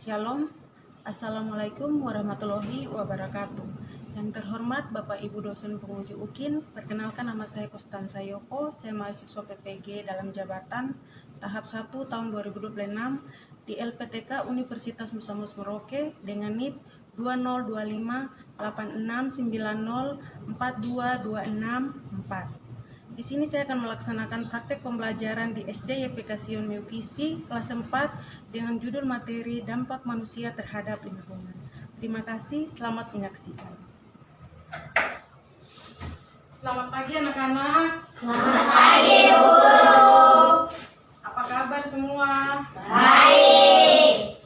Shalom, Assalamualaikum warahmatullahi wabarakatuh. Yang terhormat Bapak Ibu dosen penguji UKIN, perkenalkan nama saya Konstansa Yoko, saya mahasiswa PPG dalam jabatan tahap 1 tahun 2026 di LPTK Universitas Musa Mus Merauke dengan NIP 20258690422664. Di sini saya akan melaksanakan praktek pembelajaran di SD YPK Sion Meukisi kelas 4 dengan judul materi dampak manusia terhadap lingkungan. Terima kasih, selamat menyaksikan. Selamat pagi anak-anak. Selamat pagi Bu Guru. Apa kabar semua? Baik.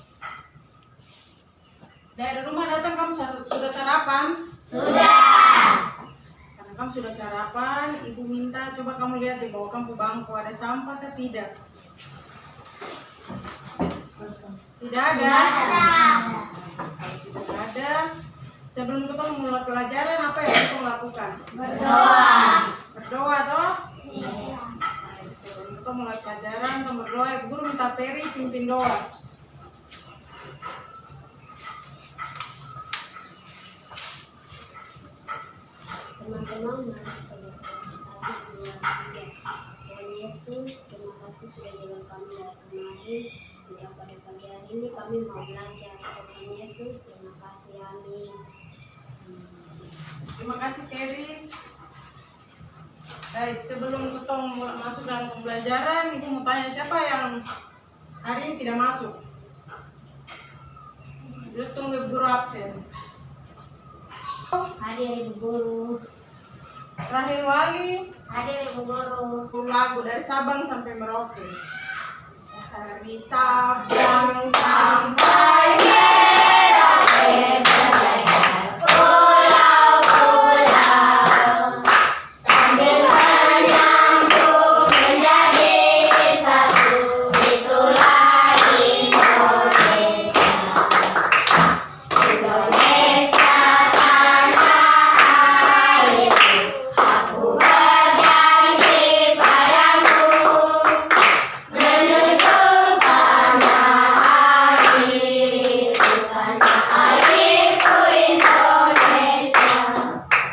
Dari rumah datang kamu sudah sarapan? Sudah. Kamu sudah sarapan, ibu minta coba kamu lihat di bawah kamu bangku ada sampah atau tidak? Tidak ada? Kalau tidak ada, sebelum kita mulai pelajaran apa yang kita lakukan? Berdoa. Berdoa toh? Iya. Sebelum kita mulai pelajaran, kita berdoa. Ibu guru minta Peri pimpin doa. Teman-teman, Tuhan Yesus, terima kasih sudah jaga kami dari kemarin. Hingga pada pagi hari ini kami mau belajar. Tuhan Yesus, terima kasih. Amin. Terima kasih Peri. Baik, sebelum kita masuk dalam pembelajaran, ibu mau tanya siapa yang hari ini tidak masuk? Dulu tunggu ibu guru absen. Hadir Ibu Guru. Rahil Wali. Hadir Ibu Guru. Lagu dari Sabang sampai Merauke. Dari Sabang sampai Merauke belajar pulau-pulau sambil menyambung menjadi satu, itulah Indonesia. Indonesia tanah airku, aku berjanji padamu menuju tanah airku, tanah airku Indonesia.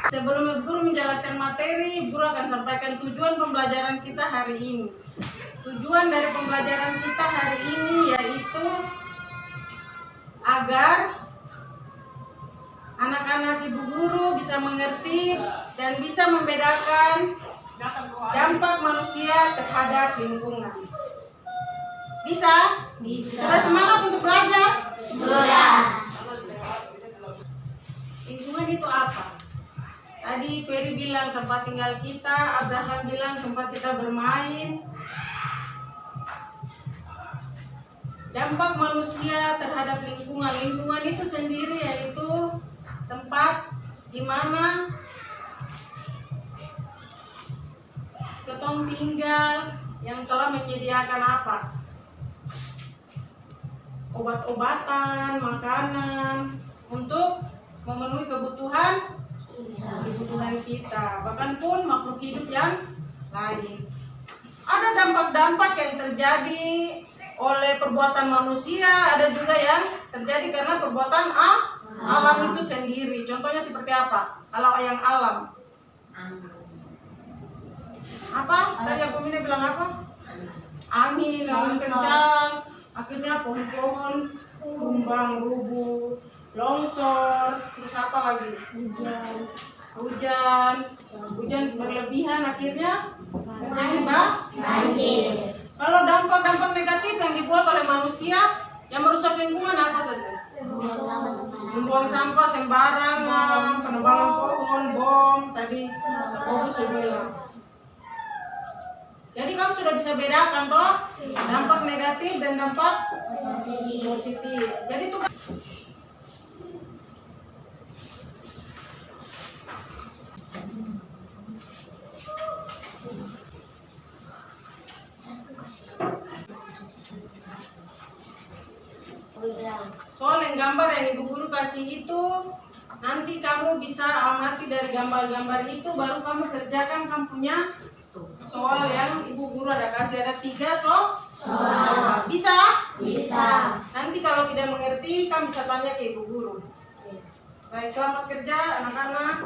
Sebelum Ibu Guru menjelaskan materi, Ibu Guru akan sampaikan tujuan pembelajaran kita hari ini. Tujuan dari pembelajaran kita hari ini yaitu agar anak-anak Ibu Guru bisa mengerti dan bisa membedakan dampak manusia terhadap lingkungan. Bisa? Bisa. Sudah semangat untuk belajar? Sudah. Lingkungan itu apa? Tadi Peri bilang tempat tinggal kita, Abraham bilang tempat kita bermain. Dampak manusia terhadap lingkungan. Lingkungan itu sendiri yaitu tempat di mana ketong tinggal yang telah menyediakan apa? Obat-obatan, makanan untuk memenuhi kebutuhan kita, bahkan pun makhluk hidup yang lain. Ada dampak-dampak yang terjadi oleh perbuatan manusia, ada juga yang terjadi karena perbuatan alam itu sendiri. Contohnya seperti apa? Kalau yang alam. Apa? Tadi aku bilang apa? Angin yang kencang, akhirnya pohon-pohon tumbang, rubuh, longsor, terus apa lagi? Hujan berlebihan akhirnya terjadi banjir. Kalau dampak-dampak negatif yang dibuat oleh manusia yang merusak lingkungan apa saja? Membuang sampah sembarangan, penebangan pohon, bom, tadi aku sudah bilang. Jadi kamu sudah bisa bedakan toh dampak negatif dan dampak positif. Jadi itu soal yang gambar yang Ibu Guru kasih itu nanti kamu bisa amati dari gambar-gambar itu, baru kamu kerjakan kamu punya soal yang Ibu Guru ada kasih, ada 3 soal. Bisa? Bisa. Nanti kalau tidak mengerti nanti kami bisa tanya ke ibu guru. Baik, selamat kerja anak-anak.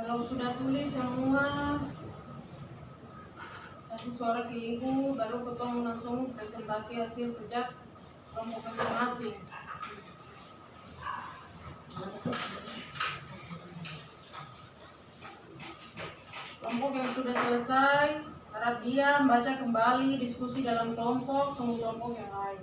Kalau sudah tulis semua, kasih suara ke ibu, baru potong langsung presentasi hasil kerja kelompok masing-masing. Kelompok yang sudah selesai, harap diam, baca kembali, diskusi dalam kelompok, tunggu kelompok yang lain.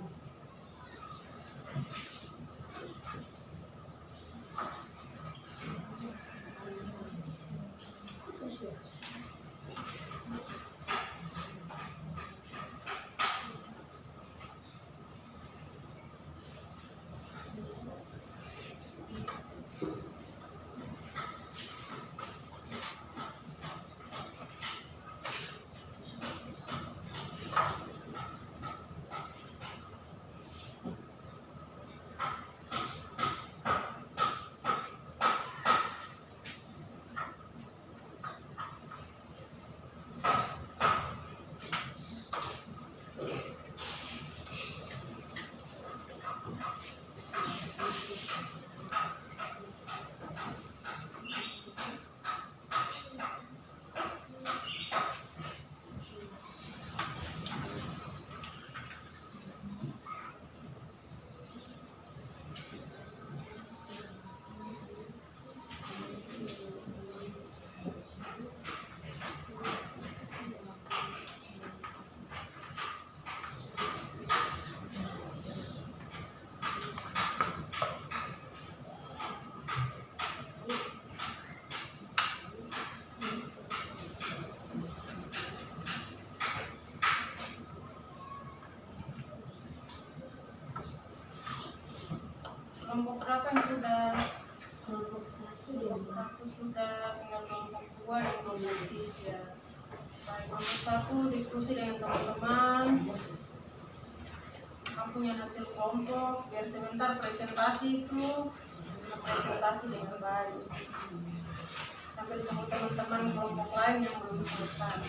Baik, nomor satu diskusi dengan teman-teman. Kamu punya hasil kelompok, biar sebentar presentasi itu presentasi dengan baik. Sampai ketemu teman-teman kelompok lain yang belum selesai.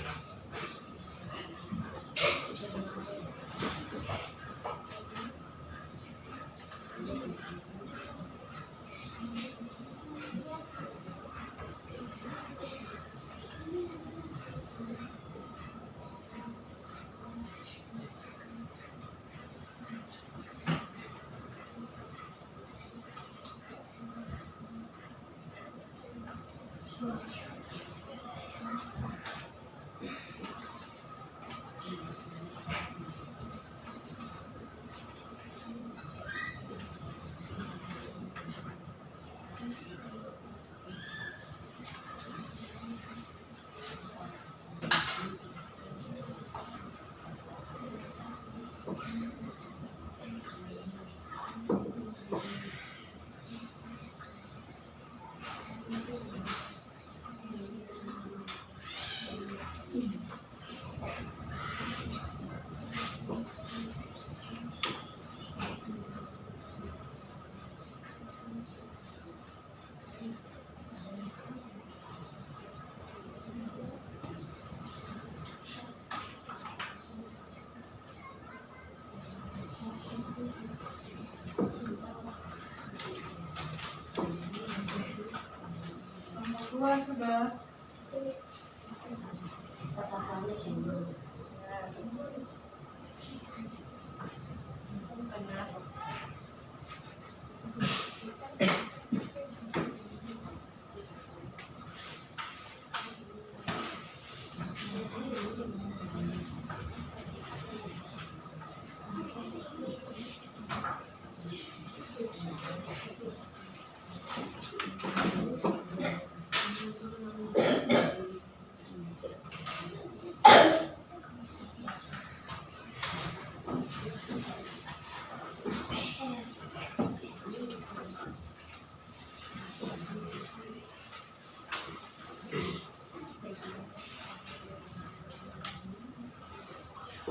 Nomor 2 sudah.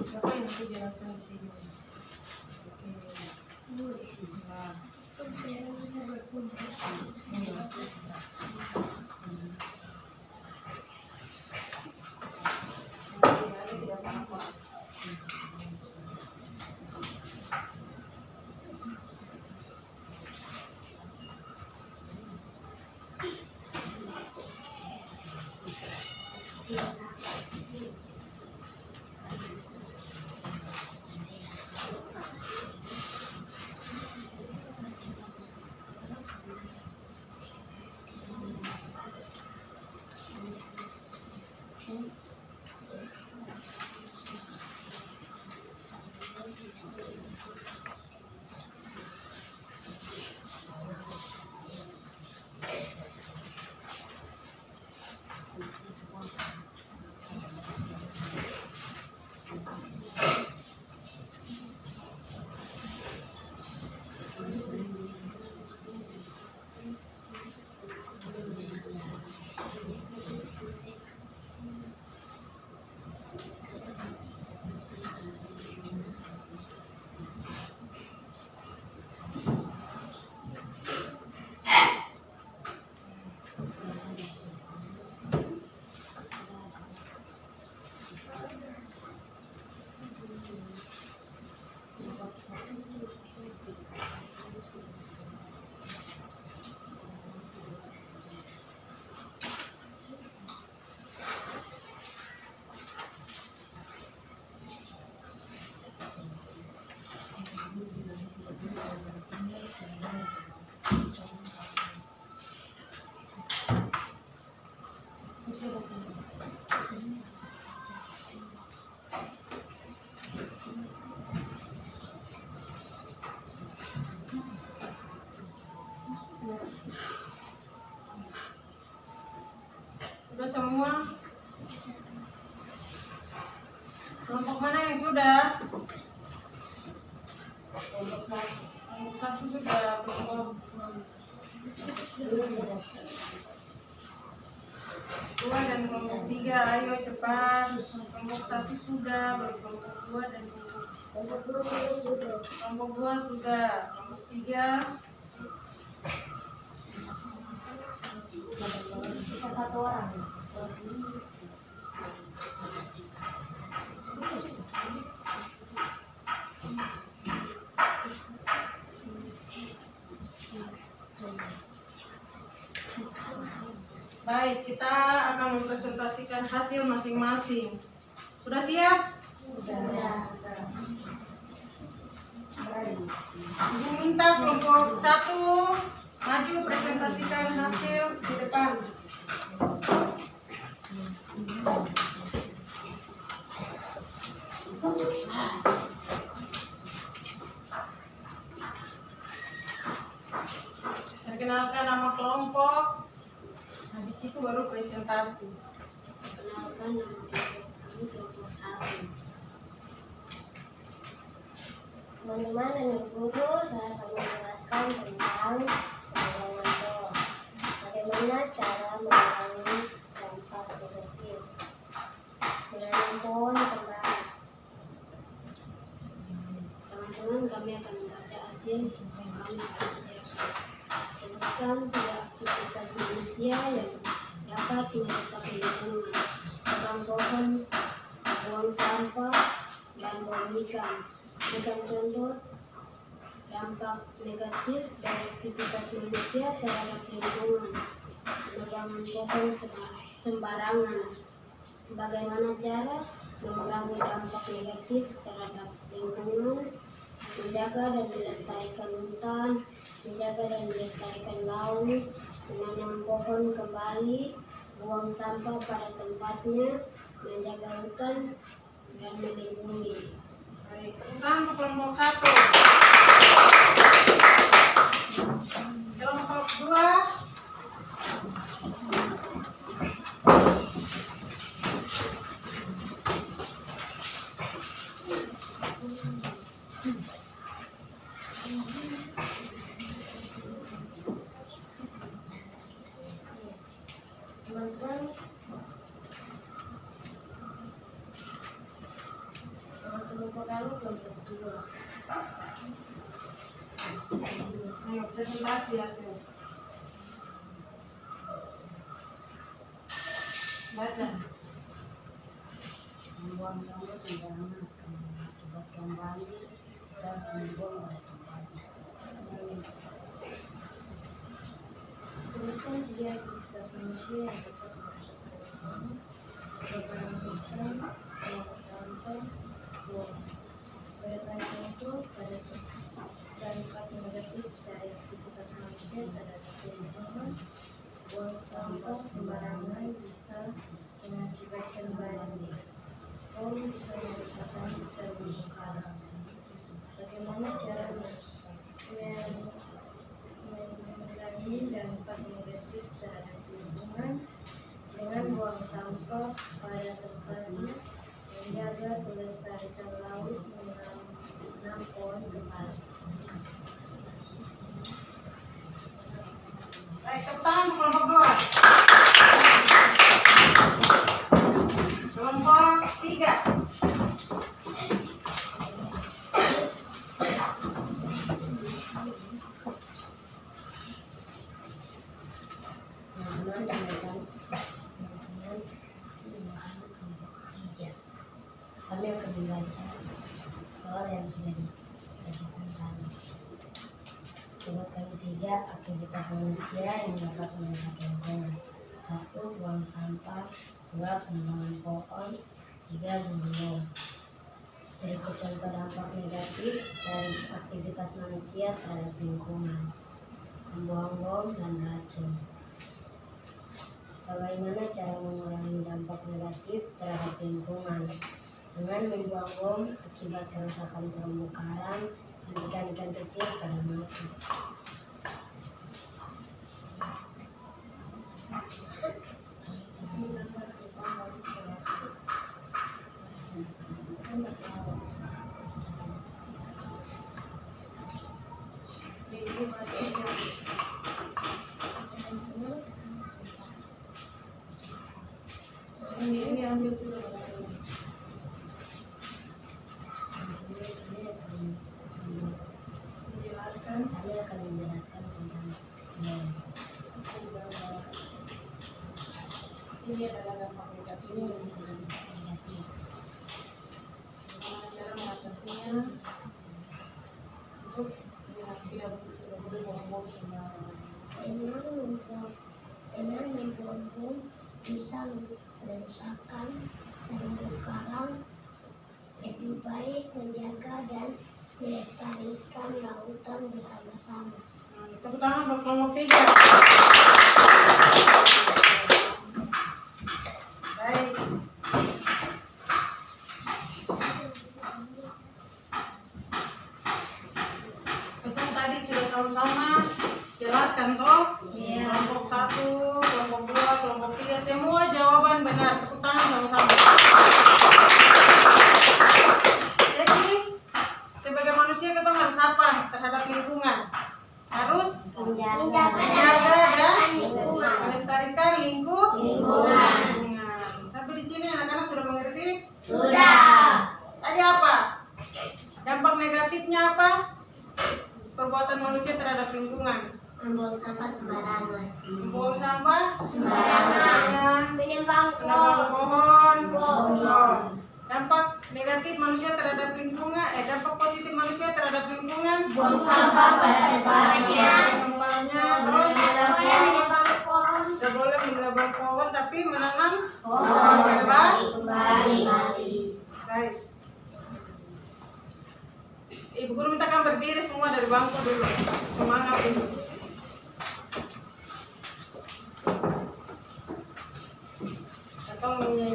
Siapa yang nanti jelaskan di sini? Nah. Sudah semua? Kelompok mana yang sudah? Kelompok satu sudah. Kelompok 2 dan kelompok 3, ayo cepat. Kelompok 1 sudah, baru kelompok 2 dan kelompok 2 sudah. Kelompok 2 sudah, kelompok 3. Bisa 1 orang. Baik, kita akan mempresentasikan hasil masing-masing. Sudah siap? Sudah. Ibu minta kelompok 1 maju presentasikan hasil di depan. Perkenalkan nama kelompok. Habis itu baru presentasi. Perkenalkan nama kami kelompok 1. Teman-teman dan guru, saya akan menjelaskan tentang pengurangan bom. Bagaimana cara mengurangi dampak negatif menanam pohon kembali. Teman-teman, kami akan membaca hasil yang kami pelajari. Sebutkan 3 aktivitas manusia yang dapat merusak lingkungan, tebang pohon, buang sampah, dan buang ikan. Berikan contoh dampak negatif dari aktivitas manusia terhadap lingkungan. Menebang pohon sembarangan. Bagaimana cara mengurangi dampak negatif terhadap lingkungan? Menjaga dan melestarikan hutan, menjaga dan melestarikan laut, menanam pohon kembali, buang sampah pada tempatnya, menjaga hutan, dan melindungi. Baik, tentang kelompok 1. Kelompok 2. Teman-teman, kelompok kami kelompok 2. Ayo presentasi hasil. Baca. Membuang sampah sembarangan akibatkan banjir dan membuang pada tempatnya. Sebutkan 3 aktivitas manusia yang dapat merusak lingkungan. Kebakaran hutan, buang sampah, buang. Berikan contoh pada dampak negatif dari aktivitas manusia terhadap lingkungan. Buang sampah sembarangan bisa mengakibatkan banjir. Bom bisa merusakkan terumbu karang. Bagaimana cara mengurangi dampak negatif terhadap lingkungan? Dengan buang sampah pada tempatnya, menjaga kelestarian laut, menanam pohon kembali. Baik, tepuk tangan untuk kelompok 2. Kelompok 3. Kami akan membaca soal yang sudah dibacakan tadi. Sebutkan 3 aktivitas manusia yang dapat merusak lingkungan. 1. Buang sampah. 2. Penebangan pohon. 3. Bunuh. Berikut contoh dampak negatif dari aktivitas manusia terhadap lingkungan. Membuang bom dan racun. Bagaimana cara mengurangi dampak negatif terhadap lingkungan? Dengan membuang bom akibat kerusakan terumbu karang dan ikan-ikan kecil pada mati. Menjelaskan. Kami akan menjelaskan tentang Ini adalah dampak negatif. ini yang berdampak negatif. Bagaimana cara mengatasinya? Untuk tidak boleh buang-buang sembarangan. Dengan membuang bisa merusakkan terumbu karang. Lebih baik menjaga dan melestarikan lautan bersama-sama. Tepuk tangan buat kelompok 3. Baik. Itu tadi sudah sama-sama jelaskan toh? Iya. Kelompok 1, kelompok 2, kelompok 3 semua jawaban benar. Tepuk tangan sama-sama. Jadi sebagai manusia kita harus apa terhadap lingkungan? Harus Menjaga dan lingkungan. melestarikan Lingkungan. Sampai di sini anak-anak sudah mengerti? Sudah. Tadi apa? Dampak negatifnya apa? Perbuatan manusia terhadap lingkungan. Membuang sampah sembarangan. Membuang sampah Sembarangan. Menebang pohon. pohon. Dampak negatif manusia terhadap lingkungan, dampak positif manusia terhadap lingkungan. Buang sampah pada tempatnya. Terus Menebang pohon. tidak boleh menebang pohon tapi menanam Pohon kembali. kembali. Baik. Ibu guru mintakan berdiri semua dari bangku dulu. Semangat dulu.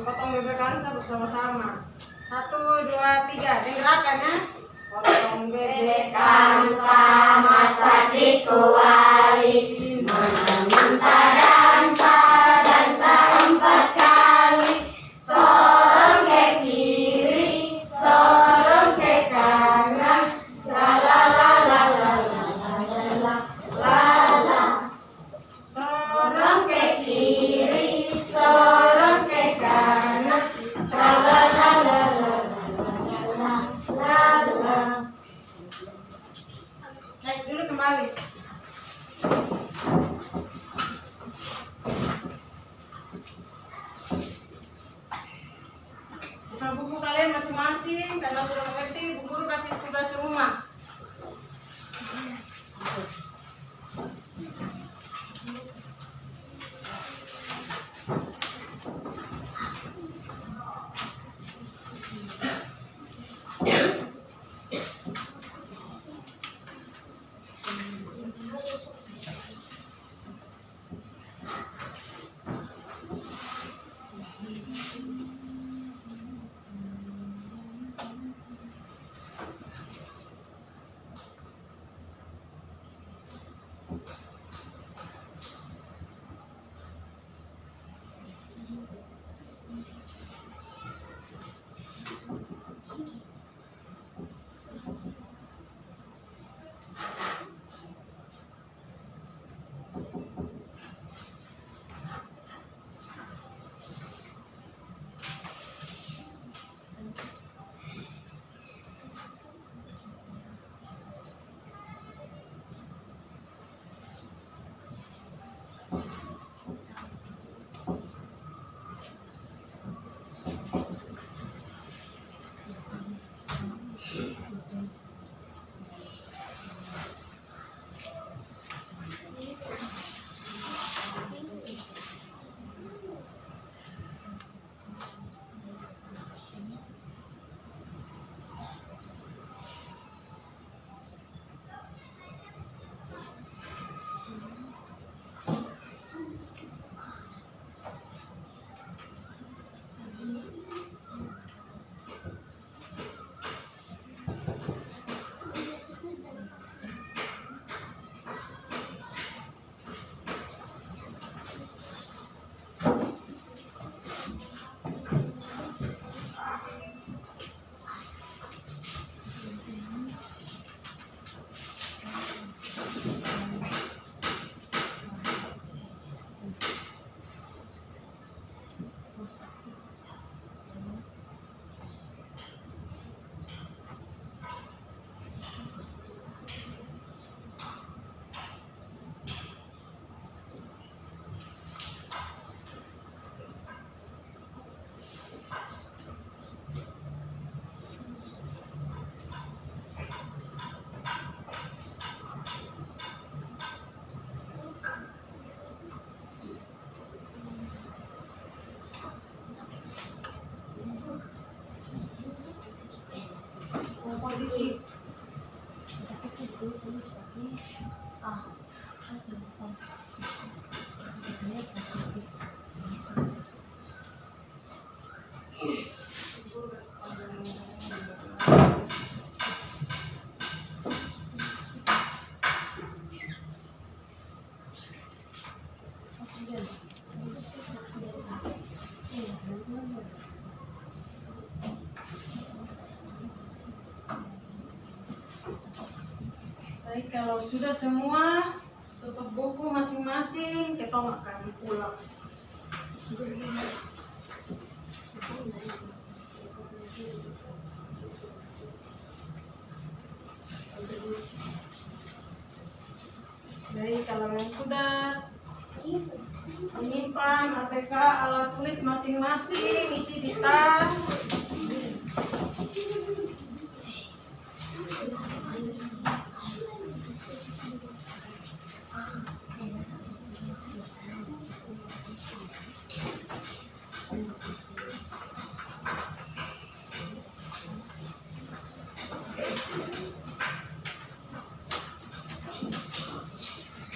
Potong bebek kansa bersama-sama. 1, 2, 3. Dengarkan ya. Potong bebek Kansa masak di kuali, meminta dansa 4 kali. Sorong ke kiri, sorong ke kanan, la la la la la la la la la. Sorong ke kiri, sorong ke kanan, la la la la la la la. Naik dulu kembali. Buka buku kalian masing-masing. Kalau sudah mengerti, Bu Guru kasih tugas rumah. sedikit. Baik, kalau sudah semua, tutup buku masing-masing, kita akan pulang. Baik, kalau yang sudah menyimpan ATK alat tulis masing-masing, isi di tas.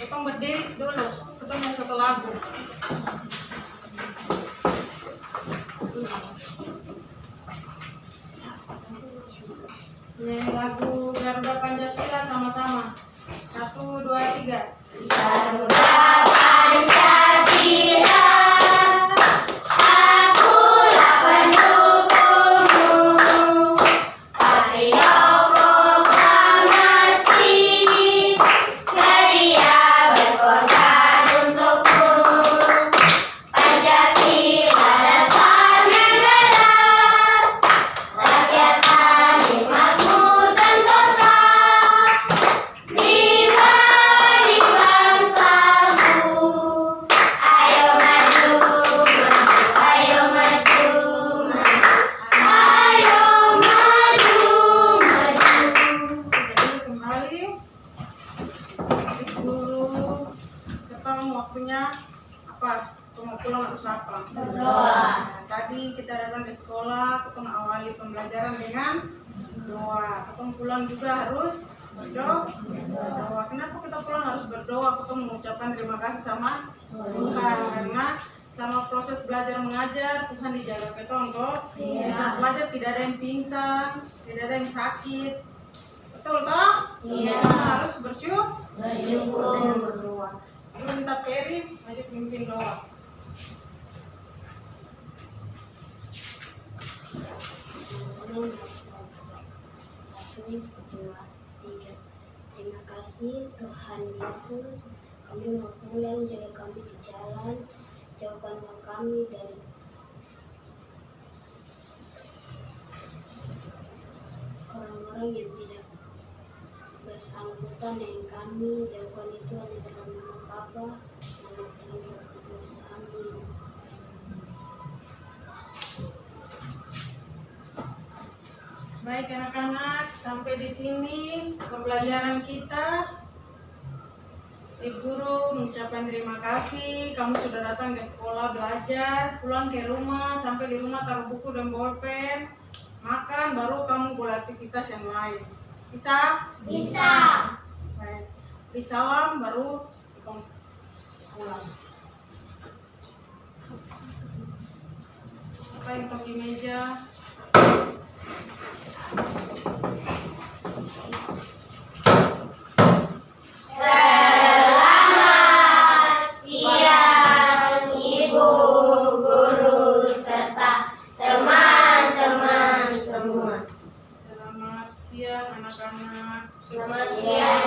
Potong berdiri dulu, potongnya satu lagu. Nyanyi lagu Garuda Pancasila sama-sama. 1, 2, 3. Garuda Pancasila, akulah pendukungmu. Patriot proklamasi, sedia berkorban untukmu. Pancasila dasar negara, rakyat kami makmur sentosa. Pribadi bangsaku, ayo maju, ayo maju, ayo maju. Jadi kembali, guru ketemu waktunya apa? Mau pulang harus apa? Berdoa. Nah, tadi kita datang ke sekolah, kita awali pembelajaran dengan doa. Kita pulang juga harus berdoa. Kenapa kita pulang harus berdoa? Kita mengucapkan terima kasih sama Tuhan, karena selama proses belajar mengajar Tuhan dijaga kita untuk saat belajar tidak ada yang pingsan, tidak ada yang sakit. Betul toh? Iya. Kita harus bersyukur. Bersyukur. Berdoa. Minta Peri, maju pimpin doa. Satu, dua, tiga. Terima kasih Tuhan Yesus. Kami mau pulang, jaga kami di jalan, jauhkanlah kami dari orang-orang yang tidak bersangkutan dengan kami. Jauhkan itu hanya dalam nama Bapa, Anak, dan Roh Kudus. Amin. Baik anak-anak, sampai di sini pembelajaran kita. Ibu guru mengucapkan terima kasih. Kamu sudah datang ke sekolah belajar, pulang ke rumah, sampai di rumah taruh buku dan bolpen, makan, baru kamu boleh aktivitas yang lain. Bisa? Bisa. Baik. Beri salam, baru kamu pulang. Apa yang di meja? Selamat siang Ibu Guru serta teman-teman semua. Selamat siang anak-anak. Selamat siang